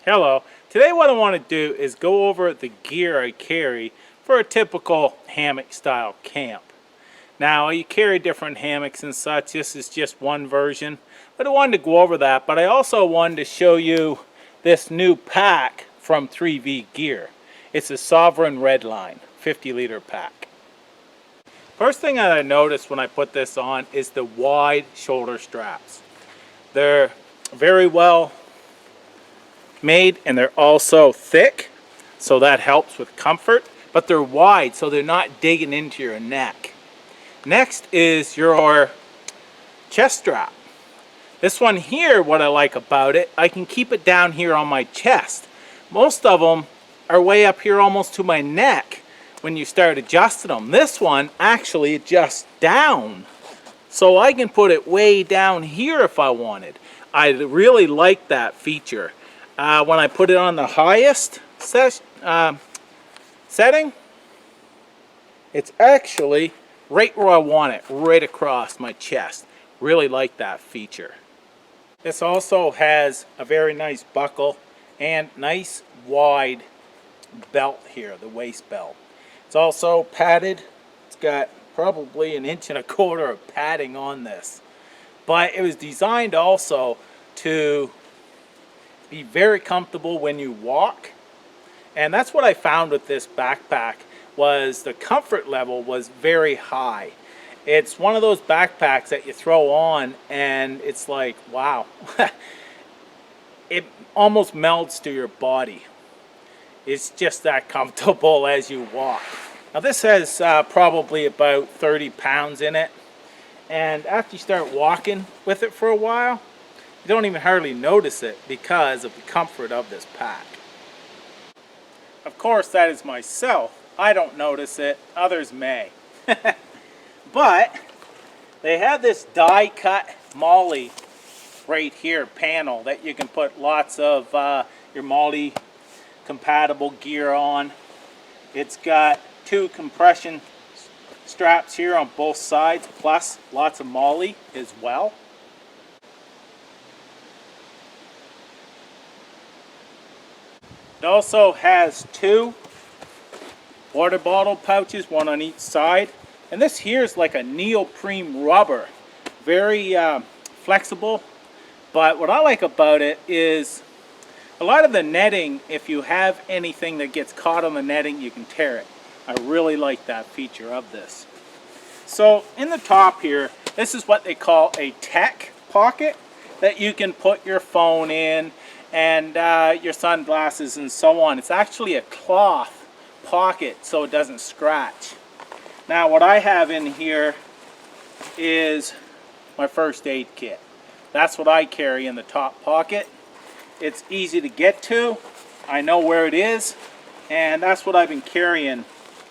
Hello. Today what I want to do is go over the gear I carry for a typical hammock style camp. Now you carry different hammocks and such. This is just one version, but I wanted to go over that. But I also wanted to show you this new pack from 3VGEAR. It's a Sovereign REDLINE 50-liter pack. First thing that I noticed when I put this on is the wide shoulder straps. They're very well made and they're also thick, so that helps with comfort, but they're wide so they're not digging into your neck. Next is your chest strap. This one here, what I like about it, I can keep it down here on my chest. Most of them are way up here almost to my neck when you start adjusting them. This one actually adjusts down, so I can put it way down here if I wanted. I really like that feature. When I put it on the highest setting, it's actually right where I want it, right across my chest. Really like that feature. This also has a very nice buckle and nice wide belt here, the waist belt. It's also padded. It's got probably 1.25 inches of padding on this. But it was designed also to be very comfortable when you walk, and that's what I found with this backpack, was the comfort level was very high. It's one of those backpacks that you throw on and it's like, wow. It almost melts to your body. It's just that comfortable as you walk. Now this has probably about 30 pounds in it, and after you start walking with it for a while, you don't even hardly notice it because of the comfort of this pack. Of course, that is myself. I don't notice it. Others may. But they have this die cut MOLLE right here panel that you can put lots of your MOLLE compatible gear on. It's got 2 compression straps here on both sides, plus lots of MOLLE as well. It also has 2 water bottle pouches, one on each side. And this here is like a neoprene rubber. Very flexible. But what I like about it is a lot of the netting, if you have anything that gets caught on the netting, you can tear it. I really like that feature of this. So in the top here, this is what they call a tech pocket that you can put your phone in and your sunglasses and so on. It's actually a cloth pocket so it doesn't scratch. Now what I have in here is my first aid kit. That's what I carry in the top pocket. It's easy to get to. I know where it is, and that's what I've been carrying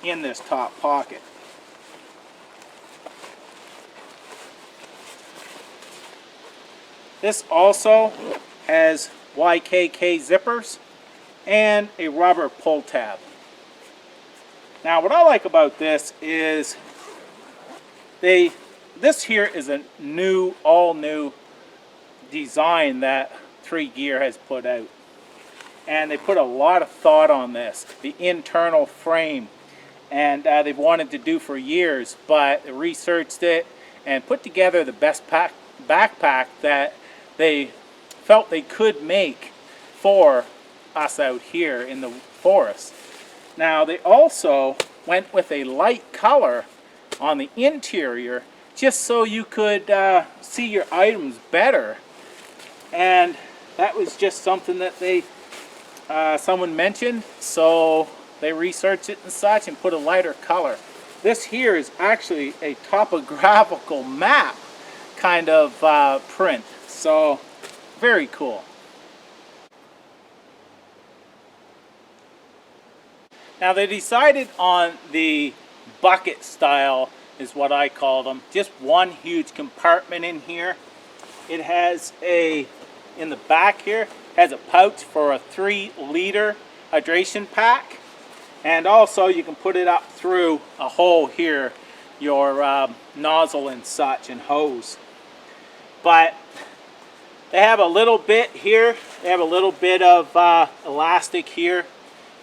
in this top pocket. This also has YKK zippers and a rubber pull tab. Now what I like about this is this here is a all new design that 3VGEAR has put out, and they put a lot of thought on this, the internal frame, and they've wanted to do for years, but they researched it and put together the best backpack that they felt they could make for us out here in the forest. Now they also went with a light color on the interior just so you could see your items better, and that was just something that someone mentioned, so they researched it and such and put a lighter color. This here is actually a topographical map kind of print, so very cool. Now they decided on the bucket style is what I call them. Just one huge compartment in here. It has in the back here, has a pouch for a 3-liter hydration pack. And also you can put it up through a hole here, your nozzle and such and hose. But They have a little bit here. They have a little bit of elastic here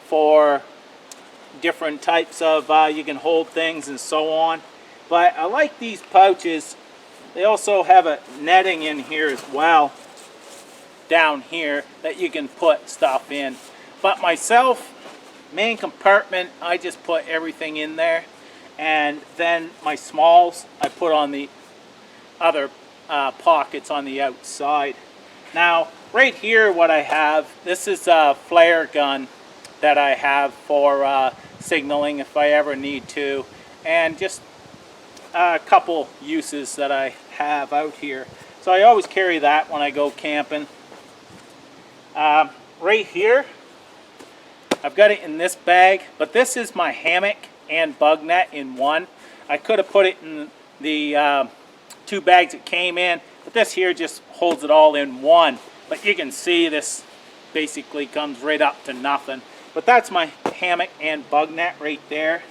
for different types of, you can hold things and so on. But I like these pouches. They also have a netting in here as well, down here, that you can put stuff in. But myself, main compartment, I just put everything in there. And then my smalls, I put on the other pockets on the outside. Now, right here what I have, this is a flare gun that I have for signaling if I ever need to. And just a couple uses that I have out here. So I always carry that when I go camping. Right here, I've got it in this bag, but this is my hammock and bug net in one. I could have put it in the 2 bags it came in, but this here just holds it all in one. But you can see this basically comes right up to nothing. But that's my hammock and bug net right there.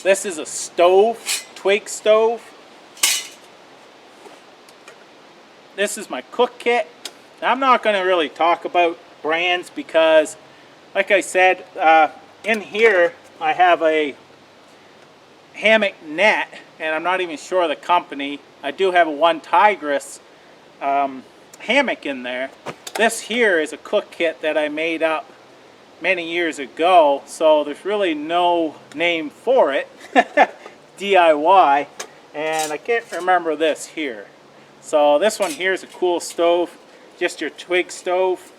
This is a stove, twig stove. This is my cook kit. Now, I'm not going to really talk about brands because, like I said, in here I have a hammock net, and I'm not even sure of the company. I do have a One Tigress hammock in there. This here is a cook kit that I made up many years ago, so there's really no name for it. DIY, and I can't remember this here. So this one here is a cool stove, just your twig stove,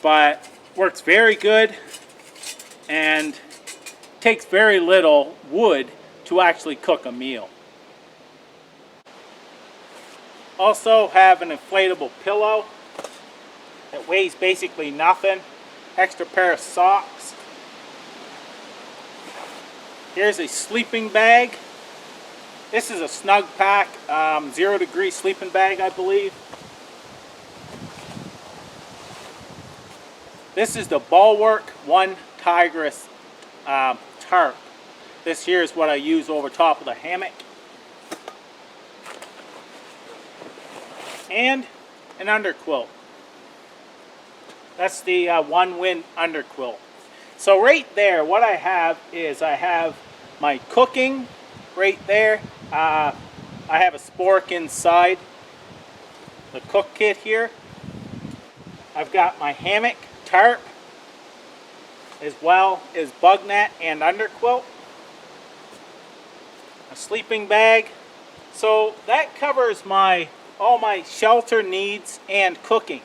but works very good and takes very little wood to actually cook a meal. Also have an inflatable pillow that weighs basically nothing. Extra pair of socks. Here's a sleeping bag. This is a Snug Pack 0 degree sleeping bag, I believe. This is the Bulwark One Tigress tarp. This here is what I use over top of the hammock. And an underquilt. That's the One Wind underquilt. So right there, what I have is I have my cooking right there. I have a spork inside the cook kit here. I've got my hammock, tarp, as well as bug net and underquilt. A sleeping bag. So that covers all my shelter needs and cooking.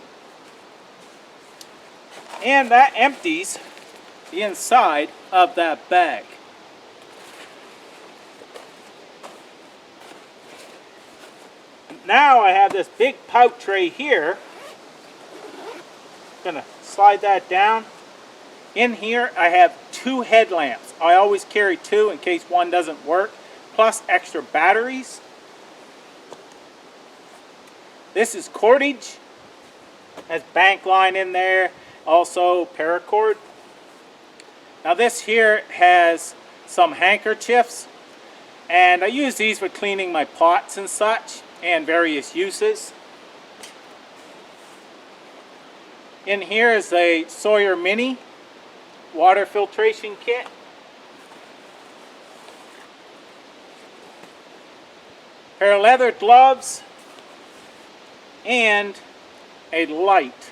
And that empties the inside of that bag. Now I have this big pouch tray here. I'm gonna slide that down. In here I have 2 headlamps. I always carry 2 in case one doesn't work, plus extra batteries. This is cordage. Has bank line in there, also paracord. Now this here has some handkerchiefs, and I use these for cleaning my pots and such, and various uses. In here is a Sawyer Mini water filtration kit. Pair of leather gloves and a light.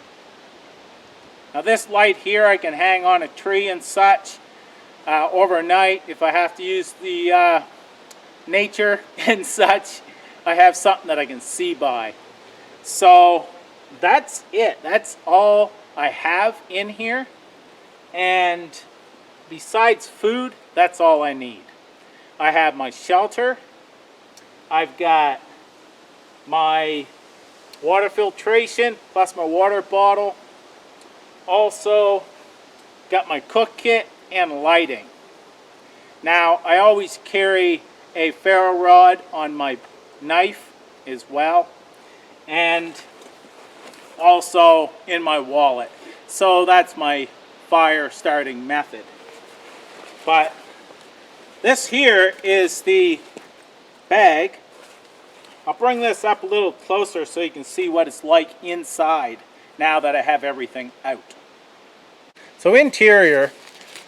Now this light here I can hang on a tree and such overnight if I have to use the nature and such. I have something that I can see by. So that's it. That's all I have in here. And besides food, that's all I need. I have my shelter. I've got my water filtration plus my water bottle. Also got my cook kit and lighting. Now I always carry a ferro rod on my knife as well, and also in my wallet. So that's my fire starting method. But this here is the bag I'll bring this up a little closer so you can see what it's like inside now that I have everything out. So interior,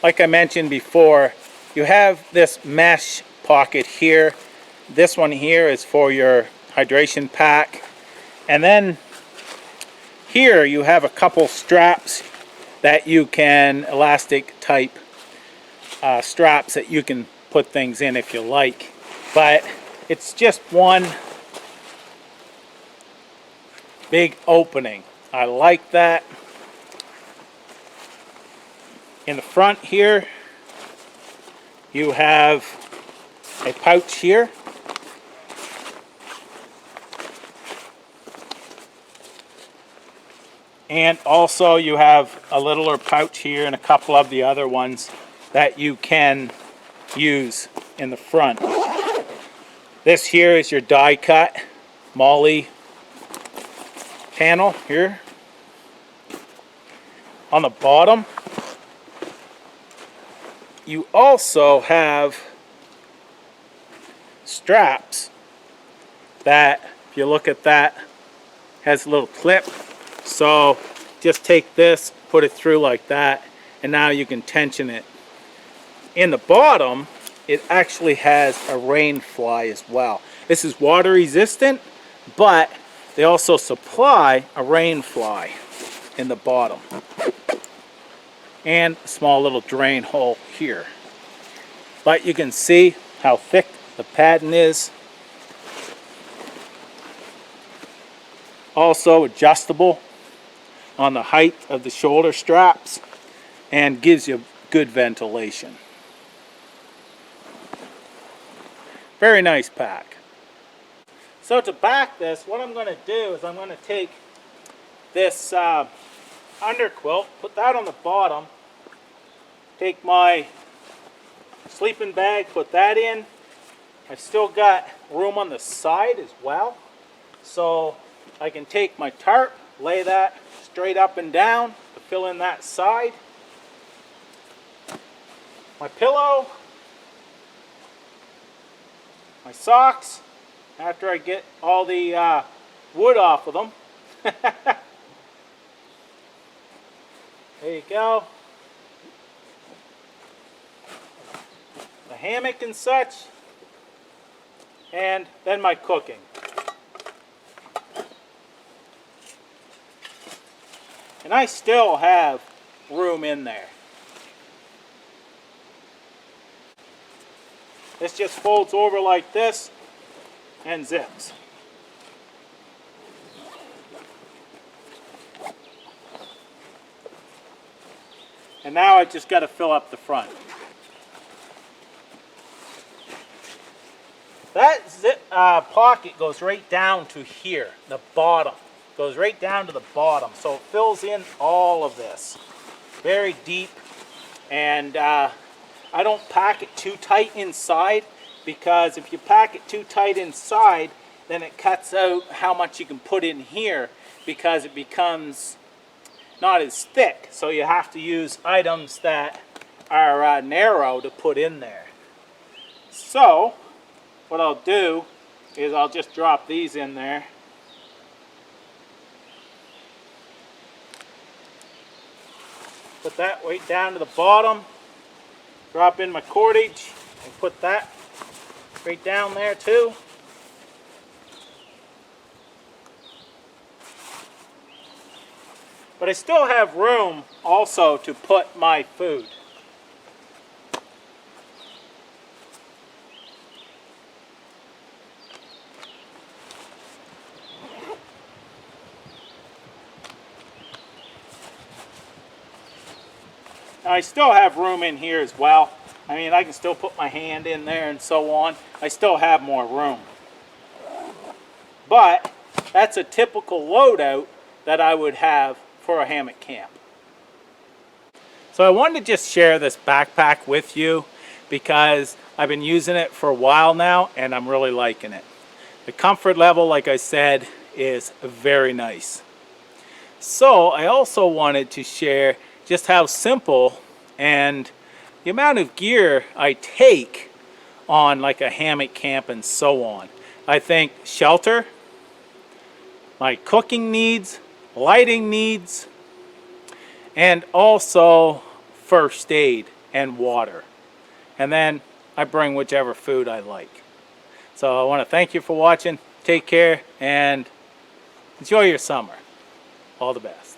like I mentioned before, you have this mesh pocket here. This one here is for your hydration pack. And then here you have a couple straps that you can, elastic type straps that you can put things in if you like. But it's just one big opening. I like that. In the front here, you have a pouch here. And also you have a littler pouch here and a couple of the other ones that you can use in the front. This here is your die cut MOLLE panel here. On the bottom, you also have straps that, if you look at that, has a little clip. So just take this, put it through like that, and now you can tension it. In the bottom, it actually has a rain fly as well. This is water resistant, but they also supply a rain fly in the bottom. And a small little drain hole here. But you can see how thick the padding is. Also adjustable on the height of the shoulder straps and gives you good ventilation. Very nice pack. So to back this, what I'm going to do is I'm going to take this underquilt, put that on the bottom, take my sleeping bag, put that in. I've still got room on the side as well, so I can take my tarp, lay that straight up and down to fill in that side. My pillow, my socks, after I get all the wood off of them. There you go. The hammock and such. And then my cooking. And I still have room in there. This just folds over like this and zips. And now I just got to fill up the front. That zip pocket goes right down to here, the bottom. Goes right down to the bottom, so it fills in all of this. Very deep, and I don't pack it too tight inside, because if you pack it too tight inside, then it cuts out how much you can put in here, because it becomes not as thick. So you have to use items that are narrow to put in there. So what I'll do is I'll just drop these in there. Put that right down to the bottom. Drop in my cordage and put that right down there too. But I still have room also to put my food. I still have room in here as well. I mean, I can still put my hand in there and so on. I still have more room. But that's a typical loadout that I would have for a hammock camp. So I wanted to just share this backpack with you because I've been using it for a while now and I'm really liking it. The comfort level, like I said, is very nice. So I also wanted to share just how simple and the amount of gear I take on like a hammock camp and so on. I think shelter, my cooking needs, lighting needs, and also first aid and water. And then I bring whichever food I like. So I want to thank you for watching. Take care and enjoy your summer. All the best.